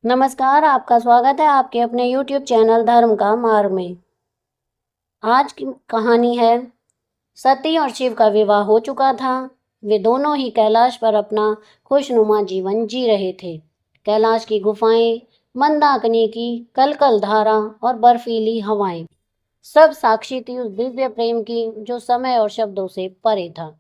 नमस्कार, आपका स्वागत है आपके अपने YouTube चैनल धर्म का मार्ग में। आज की कहानी है, सती और शिव का विवाह हो चुका था। वे दोनों ही कैलाश पर अपना खुशनुमा जीवन जी रहे थे। कैलाश की गुफाएं, मंदाकिनी की कलकल धारा और बर्फीली हवाएं सब साक्षी थी उस दिव्य प्रेम की जो समय और शब्दों से परे था।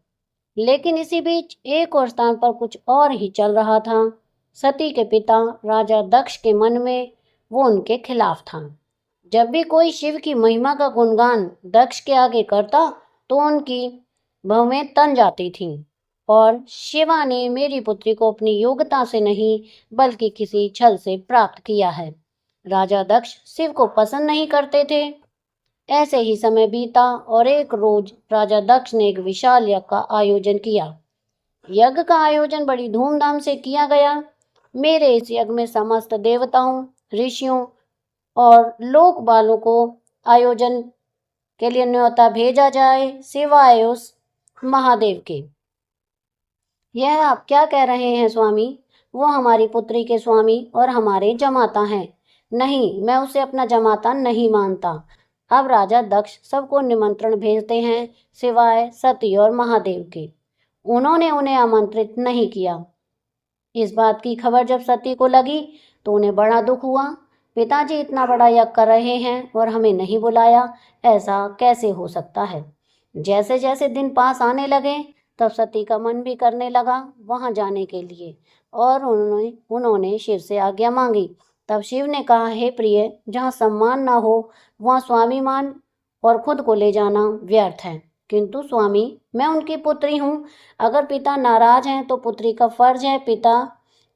लेकिन इसी बीच एक और स्थान पर कुछ और ही चल रहा था। सती के पिता राजा दक्ष के मन में वो उनके खिलाफ था। जब भी कोई शिव की महिमा का गुणगान दक्ष के आगे करता तो उनकी भवें तन जाती थीं। और शिवा ने मेरी पुत्री को अपनी योग्यता से नहीं बल्कि किसी छल से प्राप्त किया है। राजा दक्ष शिव को पसंद नहीं करते थे। ऐसे ही समय बीता और एक रोज राजा दक्ष ने एक विशाल यज्ञ का आयोजन किया। यज्ञ का आयोजन बड़ी धूमधाम से किया गया। मेरे इस यज्ञ में समस्त देवताओं, ऋषियों और लोक बालों को आयोजन के लिए न्योता भेजा जाए, सिवाय उस महादेव के। यह आप क्या कह रहे हैं स्वामी? वो हमारी पुत्री के स्वामी और हमारे जमाता हैं। नहीं, मैं उसे अपना जमाता नहीं मानता। अब राजा दक्ष सबको निमंत्रण भेजते हैं सिवाय सती और महादेव के। उन्होंने उन्हें आमंत्रित नहीं किया। इस बात की खबर जब सती को लगी तो उन्हें बड़ा दुख हुआ। पिताजी इतना बड़ा यज्ञ कर रहे हैं और हमें नहीं बुलाया, ऐसा कैसे हो सकता है? जैसे जैसे दिन पास आने लगे तब सती का मन भी करने लगा वहां जाने के लिए और उन्होंने शिव से आज्ञा मांगी। तब शिव ने कहा, हे प्रिय, जहाँ सम्मान ना हो वहाँ स्वाभिमान और खुद को ले जाना व्यर्थ है। किंतु स्वामी, मैं उनकी पुत्री हूँ। अगर पिता नाराज हैं तो पुत्री का फर्ज है पिता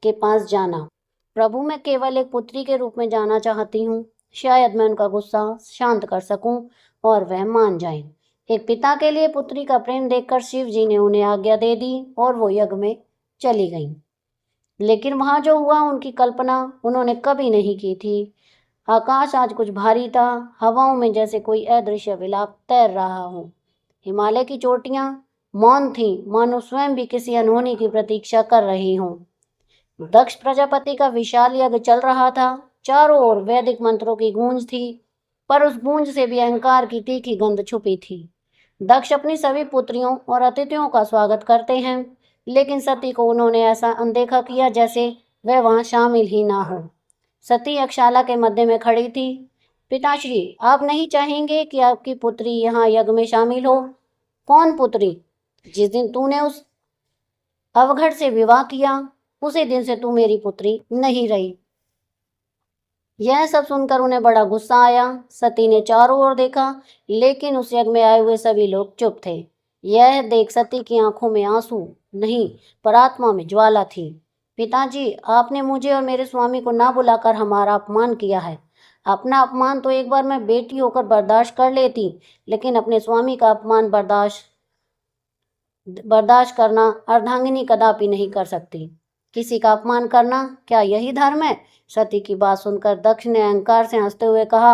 के पास जाना। प्रभु, मैं केवल एक पुत्री के रूप में जाना चाहती हूँ। शायद मैं उनका गुस्सा शांत कर सकूं और वह मान जाएं। एक पिता के लिए पुत्री का प्रेम देखकर शिव जी ने उन्हें आज्ञा दे दी और वो यज्ञ में चली गईं। लेकिन वहां जो हुआ उनकी कल्पना उन्होंने कभी नहीं की थी। आकाश आज कुछ भारी था, हवाओं में जैसे कोई अदृश्य विलाप तैर रहा हो। हिमालय की चोटियां मौन थीं, मानो स्वयं भी किसी अनहोनी की प्रतीक्षा कर रही हों। दक्ष प्रजापति का विशाल यज्ञ चल रहा था। चारों ओर वैदिक मंत्रों की गूंज थी, पर उस गूंज से भी अहंकार की तीखी गंध छुपी थी। दक्ष अपनी सभी पुत्रियों और अतिथियों का स्वागत करते हैं, लेकिन सती को उन्होंने ऐसा अनदेखा किया जैसे वह वहां शामिल ही ना हो। सती यज्ञशाला के मध्य में खड़ी थी। पिताश्री, आप नहीं चाहेंगे कि आपकी पुत्री यहाँ यज्ञ में शामिल हो? कौन पुत्री? जिस दिन तूने उस अवघड़ से विवाह किया उसी दिन से तू मेरी पुत्री नहीं रही। यह सब सुनकर उन्हें बड़ा गुस्सा आया। सती ने चारों ओर देखा, लेकिन उस यज्ञ में आए हुए सभी लोग चुप थे। यह देख सती की आंखों में आंसू नहीं पर आत्मा में ज्वाला थी। पिताजी, आपने मुझे और मेरे स्वामी को ना बुलाकर हमारा अपमान किया है। अपना अपमान तो एक बार मैं बेटी होकर बर्दाश्त कर लेती, लेकिन अपने स्वामी का अपमान बर्दाश्त करना अर्धांगिनी कदापि नहीं कर सकती। किसी का अपमान करना क्या यही धर्म है? सती की बात सुनकर दक्ष ने अहंकार से हंसते हुए कहा,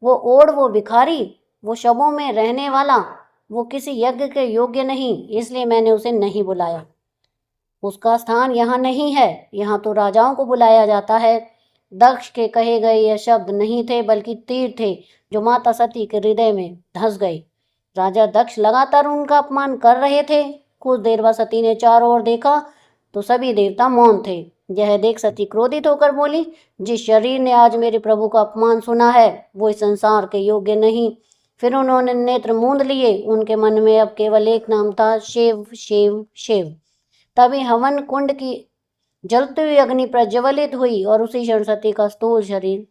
वो भिखारी, वो शवों में रहने वाला, वो किसी यज्ञ के योग्य नहीं, इसलिए मैंने उसे नहीं बुलाया। उसका स्थान यहाँ नहीं है, यहाँ तो राजाओं को बुलाया जाता है। दक्ष के कहे गए यह शब्द नहीं थे बल्कि तीर थे जो माता सती के हृदय में धंस गए। राजा दक्ष लगातार उनका अपमान कर रहे थे। कुछ देर बाद सती ने चारों ओर देखा तो सभी देवता मौन थे। यह देख सती क्रोधित होकर बोली, जिस शरीर ने आज मेरे प्रभु का अपमान सुना है वो इस संसार के योग्य नहीं। फिर उन्होंने नेत्र मूंद लिए। उनके मन में अब केवल एक नाम था, शिव शिव शिव। तभी हवन कुंड की जलती हुई अग्नि प्रज्वलित हुई और उसी क्षण सती का स्थूल शरीर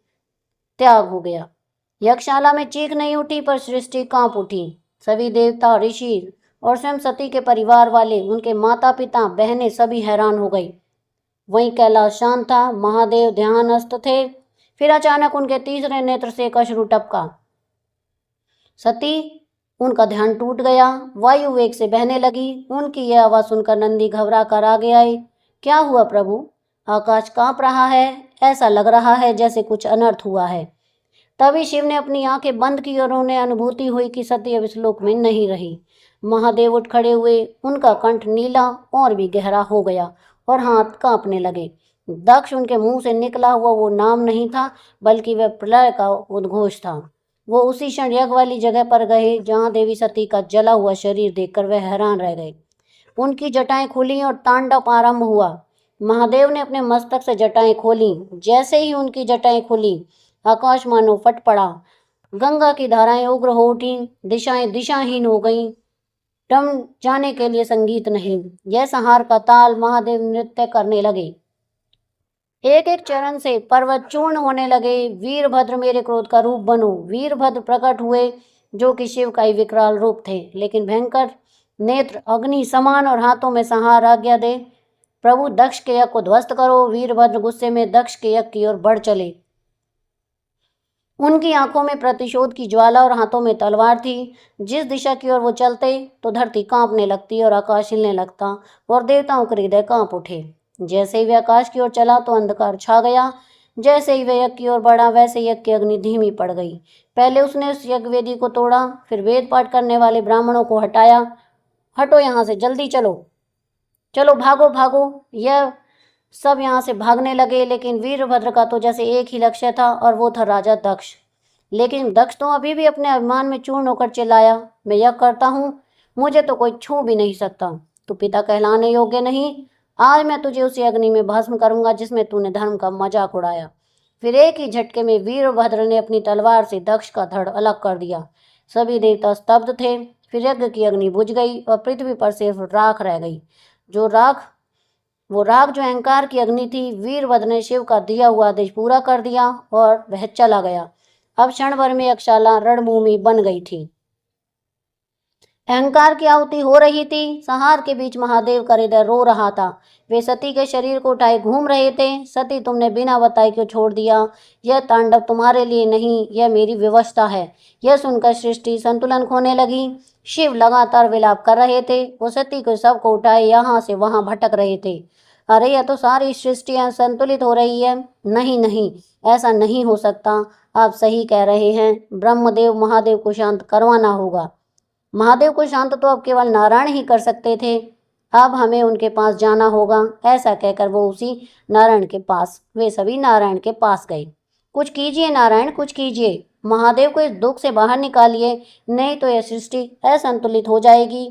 त्याग हो गया। यज्ञशाला में चीख नहीं उठी पर सृष्टि कांप उठी। सभी देवता, ऋषि और स्वयं सती के परिवार वाले, उनके माता पिता, बहनें सभी हैरान हो गई। वहीं कैलाश शांत था, महादेव ध्यानस्थ थे। फिर अचानक उनके तीसरे नेत्र से एक अश्रु टपका। सती, उनका ध्यान टूट गया। वायु वेग से बहने लगी। उनकी यह आवाज सुनकर नंदी घबरा कर आगे आए। क्या हुआ प्रभु? आकाश कांप रहा है, ऐसा लग रहा है जैसे कुछ अनर्थ हुआ है। तभी शिव ने अपनी आंखें बंद की और उन्हें अनुभूति हुई कि सती अब इस लोक में नहीं रही। महादेव उठ खड़े हुए। उनका कंठ नीला और भी गहरा हो गया और हाथ कांपने लगे। दक्ष उनके मुंह से निकला हुआ वो नाम नहीं था, बल्कि वह प्रलय का उद्घोष था। वो उसी क्षण यज्ञ वाली जगह पर गए जहाँ देवी सती का जला हुआ शरीर देखकर वह हैरान रह गए। उनकी जटाएं खुली और तांडव आरंभ हुआ। महादेव ने अपने मस्तक से जटाएं खोली। जैसे ही उनकी जटाएं खुली, आकाश मानो फट पड़ा। गंगा की धाराएं उग्र हो उठी, दिशाएं दिशाहीन हो गईं। टम जाने के लिए संगीत नहीं, यह संहार का ताल। महादेव नृत्य करने लगे। एक एक चरण से पर्वत चूर्ण होने लगे। वीरभद्र मेरे क्रोध का रूप बनो। वीरभद्र प्रकट हुए, जो कि शिव का ही विकराल रूप थे, लेकिन भयंकर नेत्र अग्नि समान और हाथों में संहार। आज्ञा दे प्रभु, दक्ष के यज्ञ को ध्वस्त करो। वीरभद्र गुस्से में दक्ष के यज्ञ की ओर बढ़ चले। उनकी आंखों में प्रतिशोध की ज्वाला और हाथों में तलवार थी। जिस दिशा की ओर वो चलते तो धरती कांपने लगती और आकाश हिलने लगता और देवताओं के हृदय कांप उठे। जैसे ही वे आकाश की ओर चला तो अंधकार छा गया। जैसे ही वे यज्ञ की ओर बढ़ा, वैसे यज्ञ की अग्नि धीमी पड़ गई। पहले उसने उस यज्ञ वेदी को तोड़ा, फिर वेद पाठ करने वाले ब्राह्मणों को हटाया। हटो यहाँ से, जल्दी चलो, चलो भागो भागो। यह सब यहाँ से भागने लगे, लेकिन वीरभद्र का तो जैसे एक ही लक्ष्य था, और वो था राजा दक्ष। लेकिन दक्ष तो अभी भी अपने अभिमान में चूर्ण होकर चिल्लाया, मैं यह करता हूँ, मुझे तो कोई छू भी नहीं सकता। तू पिता कहलाने योग्य नहीं। आज मैं तुझे उसी अग्नि में भस्म करूंगा जिसमें तूने धर्म का मजाक उड़ाया। फिर एक ही झटके में वीरभद्र ने अपनी तलवार से दक्ष का धड़ अलग कर दिया। सभी देवता स्तब्ध थे। फिर यज्ञ की अग्नि बुझ गई और पृथ्वी पर सिर्फ राख रह गई। वो राख जो अहंकार की अग्नि थी। वीरभद्र ने शिव का दिया हुआ आदेश पूरा कर दिया और वह चला गया। अब क्षण भर में यज्ञशाला रणभूमि बन गई थी। अहंकार की आहुति हो रही थी। संहार के बीच महादेव का हृदय रो रहा था। वे सती के शरीर को उठाए घूम रहे थे। सती, तुमने बिना बताए क्यों छोड़ दिया? यह तांडव तुम्हारे लिए नहीं, यह मेरी व्यवस्था है। यह सुनकर सृष्टि संतुलन खोने लगी। शिव लगातार विलाप कर रहे थे। वो सती को सबको उठाए यहाँ से वहां भटक रहे थे। अरे, यह तो सारी सृष्टियां संतुलित हो रही है। नहीं नहीं, ऐसा नहीं हो सकता। आप सही कह रहे हैं। ब्रह्मदेव महादेव को शांत करवाना होगा। महादेव को शांत तो अब केवल नारायण ही कर सकते थे। अब हमें उनके पास जाना होगा। ऐसा कहकर वो वे सभी नारायण के पास गए। कुछ कीजिए नारायण, कुछ कीजिए। महादेव को इस दुख से बाहर निकालिए, नहीं तो यह सृष्टि असंतुलित हो जाएगी।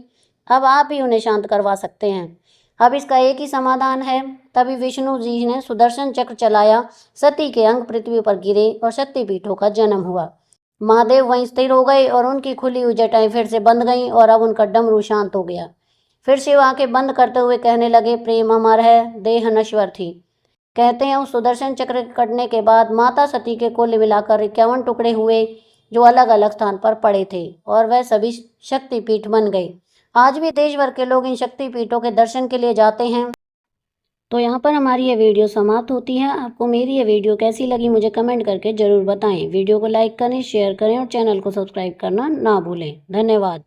अब आप ही उन्हें शांत करवा सकते हैं। अब इसका एक ही समाधान है। तभी विष्णु जी ने सुदर्शन चक्र चलाया। सती के अंग पृथ्वी पर गिरे और शक्तिपीठों का जन्म हुआ। महादेव वहीं स्थिर हो गए और उनकी खुली हुई जटाएं फिर से बंध गईं और अब उनका डमरू शांत हो गया। फिर शिव आंखें बंद करते हुए कहने लगे, प्रेम अमर है, देह नश्वर थी। कहते हैं उस सुदर्शन चक्र के कटने के बाद माता सती के कुल मिलाकर 51 टुकड़े हुए, जो अलग अलग स्थान पर पड़े थे, और वह सभी शक्तिपीठ बन गए। आज भी देश भर के लोग इन शक्तिपीठों के दर्शन के लिए जाते हैं। तो यहाँ पर हमारी ये वीडियो समाप्त होती है। आपको मेरी ये वीडियो कैसी लगी मुझे कमेंट करके ज़रूर बताएं। वीडियो को लाइक करें, शेयर करें और चैनल को सब्सक्राइब करना ना भूलें। धन्यवाद।